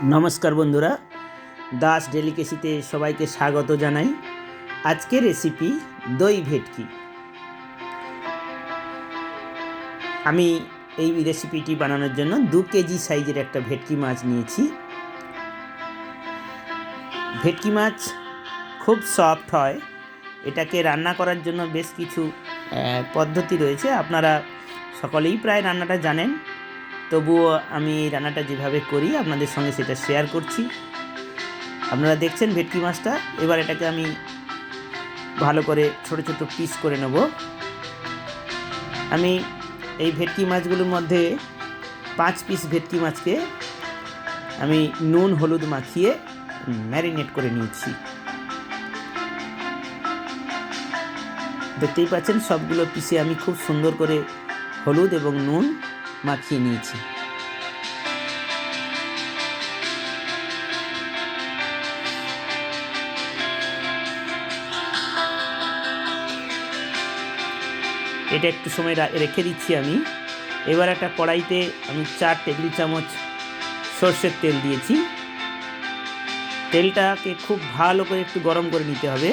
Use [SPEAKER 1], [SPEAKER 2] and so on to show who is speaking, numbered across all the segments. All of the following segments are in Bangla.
[SPEAKER 1] নমস্কার বন্ধুরা, দাস ডেলিকেসিতে সবাইকে স্বাগত জানাই। আজকের রেসিপি দই ভেটকি। আমি এই রেসিপিটি বানানোর জন্য 2 কেজি সাইজের একটা ভেটকি মাছ নিয়েছি। ভেটকি মাছ খুব সফট হয়। এটাকে রান্না করার জন্য বেশ কিছু পদ্ধতি রয়েছে। আপনারা সকলেই প্রায় রান্নাটা জানেন, তবুও আমি এই রান্নাটা যেভাবে করি আপনাদের সঙ্গে সেটা শেয়ার করছি। আপনারা দেখছেন ভেটকি মাছটা। এবার এটাকে আমি ভালো করে ছোট ছোট পিস করে নেব। আমি এই ভেটকি মাছগুলোর মধ্যে 5 পিস ভেটকি মাছকে আমি নুন হলুদ মাখিয়ে ম্যারিনেট করে নিয়েছি। দেখতেই পাচ্ছেন সবগুলো পিসে আমি খুব সুন্দর করে হলুদ এবং নুন মাখিয়ে নিয়েছি। এটা একটু সময় রেখে দিচ্ছি আমি। এবার একটা কড়াইতে আমি 4 টেবিল চামচ সর্ষের তেল দিয়েছি। তেলটাকে খুব ভালো করে একটু গরম করে নিতে হবে।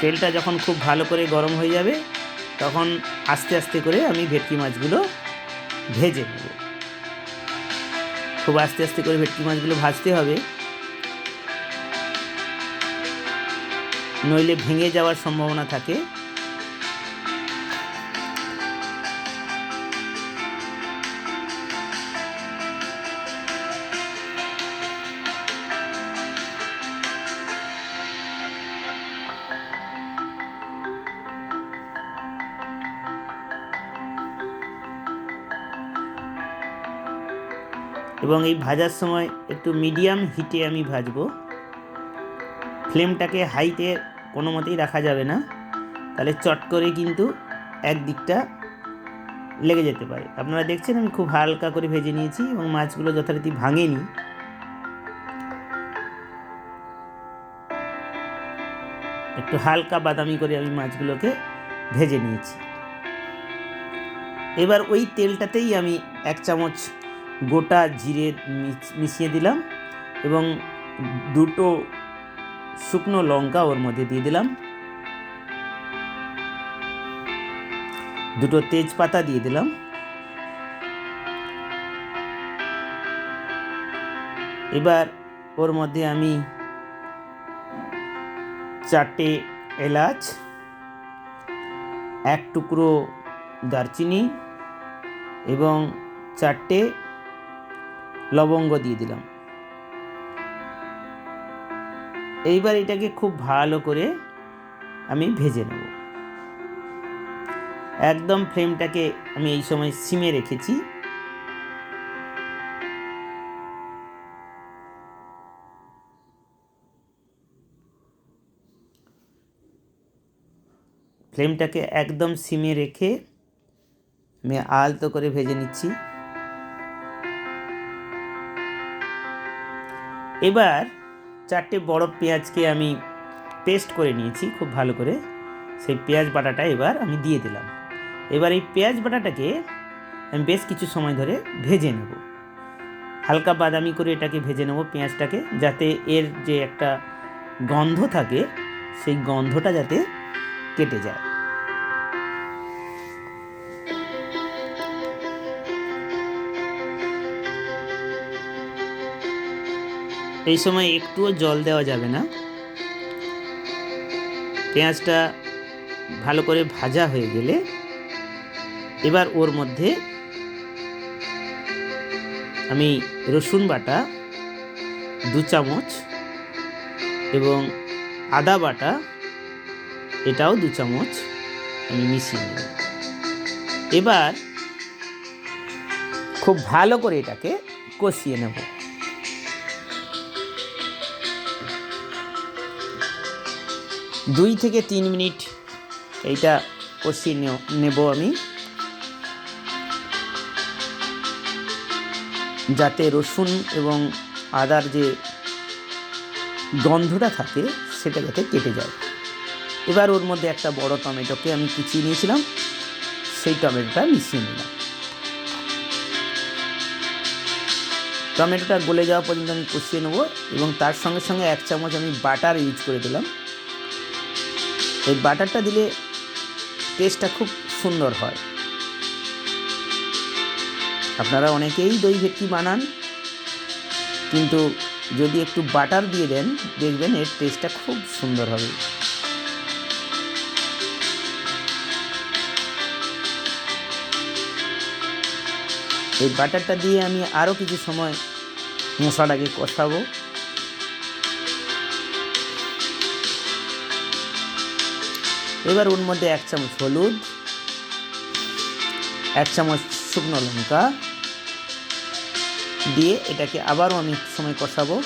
[SPEAKER 1] তেলটা যখন খুব ভালো করে গরম হয়ে যাবে তখন আস্তে আস্তে করে আমি ভেটকি মাছগুলো ভেজে নেব। খুব আস্তে আস্তে করে ভেটকি মাছগুলো ভাজতে হবে, নইলে ভেঙে যাওয়ার সম্ভাবনা থাকে। এবং এই ভাজার সময় একটু মিডিয়াম হিটে আমি ভাজবো। ফ্লেমটাকে হাইতে কোনো মতেই রাখা যাবে না, তাহলে চট করে কিন্তু একদিকটা লেগে যেতে পারে। আপনারা দেখছেন আমি খুব হালকা করে ভেজে নিয়েছি এবং মাছগুলো যথারীতি ভাঙেনি। একটু হালকা বাদামি করে আমি মাছগুলোকে ভেজে নিয়েছি। এবার ওই তেলটাতেই আমি 1 চামচ গোটা জিরে মিশিয়ে দিলাম এবং 2টো শুকনো লঙ্কা ওর মধ্যে দিয়ে দিলাম, 2টো তেজপাতা দিয়ে দিলাম। এবার ওর মধ্যে আমি 4টে এলাচ, 1 টুকরো দারচিনি এবং 4টে লবঙ্গ দিয়ে দিলাম। এইবার এটাকে খুব ভালো করে আমি ভেজে নেব। একদম ফ্লেমটাকে আমি এই সময় সিমে রেখেছি। ফ্লেমটাকে একদম সিমে রেখে আমি আলতো করে ভেজে নিচ্ছি। এবার 4টে বড় পেঁয়াজকে আমি পেস্ট করে নিয়েছি খুব ভালো করে। সেই পেঁয়াজ বাটাটা এবার আমি দিয়ে দিলাম। এবার এই পেঁয়াজ বাটাটাকে আমি বেশ কিছু সময় ধরে ভেজে নেব। হালকা বাদামি করে এটাকে ভেজে নেব পেঁয়াজটাকে, যাতে এর যে একটা গন্ধ থাকে সেই গন্ধটা যাতে কেটে যায়। এই সময় একটুও জল দেওয়া যাবে না। পেঁয়াজটা ভালো করে ভাজা হয়ে গেলে এবার ওর মধ্যে আমি রসুন বাটা 2 চামচ এবং আদা বাটা এটাও 2 চামচ আমি মিশিয়ে নেব। এবার খুব ভালো করে এটাকে কষিয়ে নেব। দুই থেকে 3 মিনিট এইটা কষিয়ে নেব আমি, যাতে রসুন এবং আদার যে গন্ধটা থাকে সেটা যাতে কেটে যায়। এবার ওর মধ্যে একটা বড় টমেটোকে আমি কুচিয়ে নিয়েছিলাম সেই টমেটোটা মিশিয়ে নিলাম। টমেটোটা গলে যাওয়া পর্যন্ত আমি কষিয়ে নেব এবং তার সঙ্গে সঙ্গে 1 চামচ আমি বাটার ইউজ করে দিলাম। এই বাটারটা দিলে টেস্টটা খুব সুন্দর হয়। আপনারা অনেকেই দই ভেটকি বানান, কিন্তু যদি একটু বাটার দিয়ে দেন দেখবেন এর টেস্টটা খুব সুন্দর হবে। এই বাটারটা দিয়ে আমি আরও কিছু সময় মশলাটাকে কষাবো। এবার ওর মধ্যে 1 চামচ হলুদ, 1 চামচ শুকনো লঙ্কা দিয়ে এটাকে আবারও আমি একটু সময় কষাবো।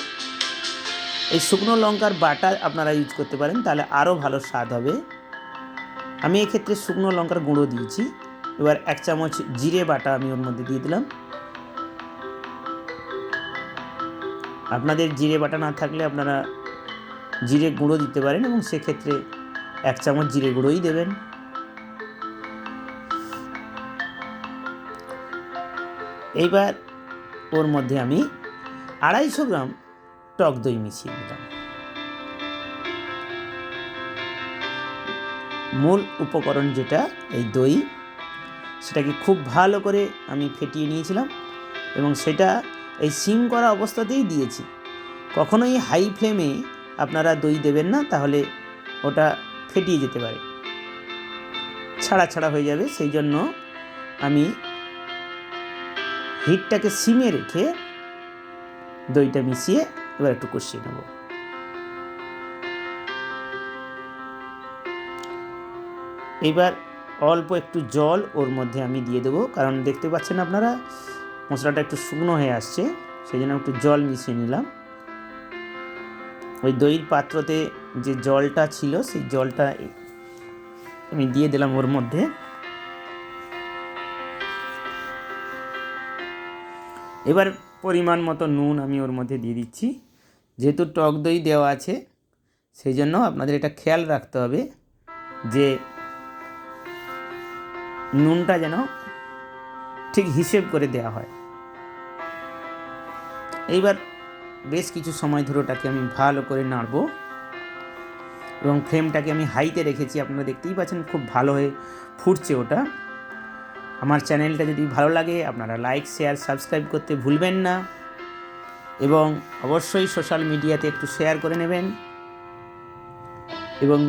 [SPEAKER 1] এই শুকনো লঙ্কার বাটা আপনারা ইউজ করতে পারেন, তাহলে আরও ভালো স্বাদ হবে। আমি এক্ষেত্রে শুকনো লঙ্কার গুঁড়ো দিয়েছি। এবার 1 চামচ জিরে বাটা আমি ওর মধ্যে দিয়ে দিলাম। আপনাদের জিরে বাটা না থাকলে আপনারা জিরে গুঁড়ো দিতে পারেন এবং সেক্ষেত্রে 1 চামচ জিরে গুঁড়োই দেবেন। এইবার ওর মধ্যে আমি 250 গ্রাম টক দই মিশিয়ে দিলাম। মূল উপকরণ যেটা এই দই, সেটাকে খুব ভালো করে আমি ফেটিয়ে নিয়েছিলাম এবং সেটা এই সিম করা অবস্থাতেই দিয়েছি। কখনোই হাই ফ্লেমে আপনারা দই দেবেন না, তাহলে ওটা ফেটিয়ে যেতে পারে, ছাড়া ছাড়া হয়ে যাবে। সেই জন্য আমি হিটটাকে সিমে রেখে দইটা মিশিয়ে এবার একটু কষিয়ে নেব। এবার অল্প একটু জল ওর মধ্যে আমি দিয়ে দেবো, কারণ দেখতে পাচ্ছেন আপনারা মশলাটা একটু শুকনো হয়ে আসছে, সেই জন্য একটু জল মিশিয়ে নিলাম। ওই দইয়ের পাত্রতে যে জলটা ছিল সেই জলটা আমি দিয়ে দিলাম ওর মধ্যে। এবার পরিমাণ মতো নুন আমি ওর মধ্যে দিয়ে দিচ্ছি। যেহেতু টক দই দেওয়া আছে সেই জন্য আপনাদের এটা খেয়াল রাখতে হবে যে নুনটা যেন ঠিক হিসেব করে দেওয়া হয়। এইবার বেশ কিছু সময় ধরে ওটাকে আমি ভালো করে নাড়বো এবং ফ্লেমটাকে আমি হাইতে রেখেছি। আপনারা দেখতেই পাচ্ছেন খুব ভালো হয়ে ফুটছে ওটা। আমার চ্যানেলটা যদি ভালো লাগে আপনারা লাইক, শেয়ার, সাবস্ক্রাইব করতে ভুলবেন না এবং অবশ্যই সোশ্যাল মিডিয়াতে একটু শেয়ার করে নেবেন এবং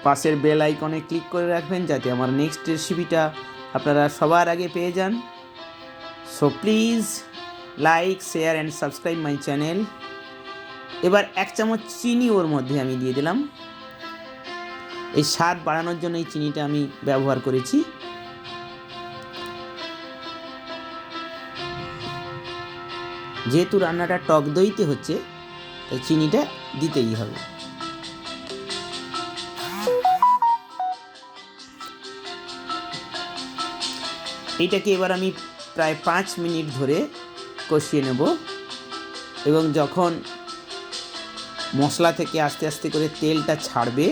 [SPEAKER 1] পাশের বেল আইকনে ক্লিক করে রাখবেন যাতে আমার নেক্সট রেসিপিটা আপনারা সবার আগে পেয়ে যান। So please like, share and subscribe my channel. এবার 1 চামচ চিনি ওর মধ্যে আমি দিয়ে দিলাম। এই স্বাদ বাড়ানোর জন্য এই চিনিটা আমি ব্যবহার করেছি। যেহেতু রান্নাটা টক দইতে হচ্ছে তাই চিনিটা দিতেই হবে। এইটাকে এবার আমি প্রায় 5 মিনিট ধরে কষিয়ে নেব এবং যখন মশলা থেকে আস্তে আস্তে করে তেলটা ছাড়বে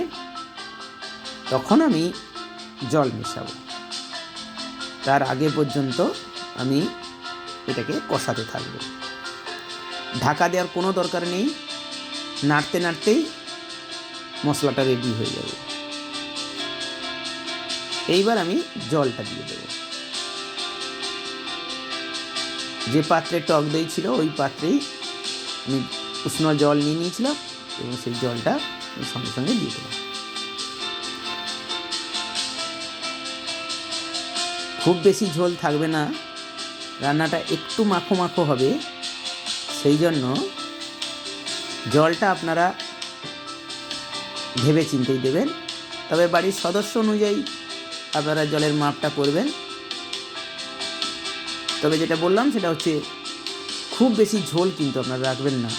[SPEAKER 1] তখন আমি জল মেশাবো। তার আগে পর্যন্ত আমি এটাকে কষাতে থাকবো। ঢাকা দেওয়ার কোনো দরকার নেই, নাড়তে নাড়তেই মশলাটা রেডি হয়ে যাবে। এইবার আমি জলটা দিয়ে দেবো। যে পাত্রে টক দই ছিল ওই পাত্রেই আমি উষ্ণ জল নিয়ে নিয়েছিলাম এবং সেই জলটা আমি সঙ্গে সঙ্গে দিয়ে দিলাম। খুব বেশি ঝোল থাকবে না, রান্নাটা একটু মাখো মাখো হবে, সেই জন্য জলটা আপনারা ভেবে চিন্তেই দেবেন। তবে বাড়ির সদস্য অনুযায়ী আপনারা জলের মাপটা করবেন। তবে যেটা বললাম সেটা হচ্ছে খুব বেশি ঝোল কিন্তু আপনারা রাখবেন না।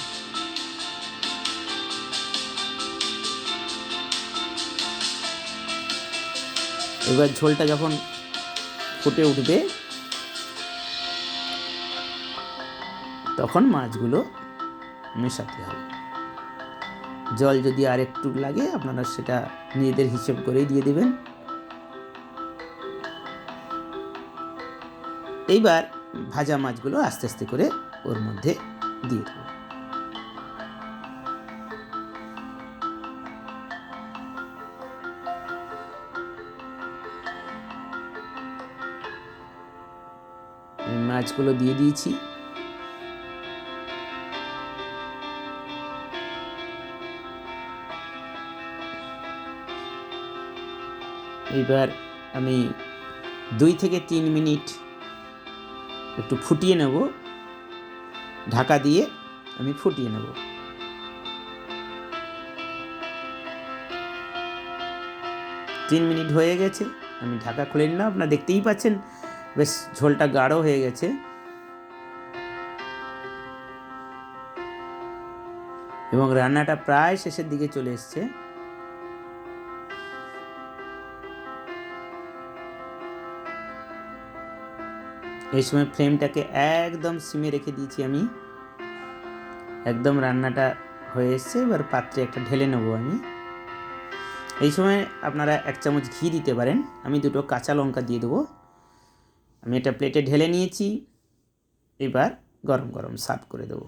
[SPEAKER 1] এবার ঝোলটা যখন ফুটে উঠবে তখন মাছগুলো মেশাতে হবে। জল যদি আর একটু লাগে আপনারা সেটা নিজেদের হিসেব করেই দিয়ে দেবেন। এইবার ভাজা মাছগুলো আস্তে আস্তে করে ওর মধ্যে দিয়ে দেবো। আমি মাছগুলো দিয়ে দিয়েছি। এবার আমি 2 থেকে 3 মিনিট একটু ফুটিয়ে নেব, ঢাকা দিয়ে আমি ফুটিয়ে নেব। 3 মিনিট হয়ে গেছে, আমি ঢাকা খুলে নিলাম। আপনারা দেখতেই পাচ্ছেন বেশ ঝোলটা গাঢ় হয়ে গেছে এবং রান্নাটা প্রায় শেষের দিকে চলে এসছে। এই সময় ফ্লেমটাকে একদম সিমে রেখে দিয়েছি আমি। একদম রান্নাটা হয়ে এসছে। এবার পাত্রে একটা ঢেলে নেবো আমি। এই সময় আপনারা 1 চামচ ঘি দিতে পারেন। আমি 2টো কাঁচা লঙ্কা দিয়ে দেবো। আমি এটা প্লেটে ঢেলে নিয়েছি। এবার গরম গরম সার্ভ করে দেবো।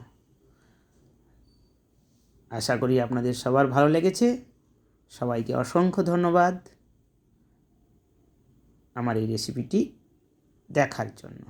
[SPEAKER 1] আশা করি আপনাদের সবার ভালো লেগেছে। সবাইকে অসংখ্য ধন্যবাদ আমার এই রেসিপিটি দেখার জন্য।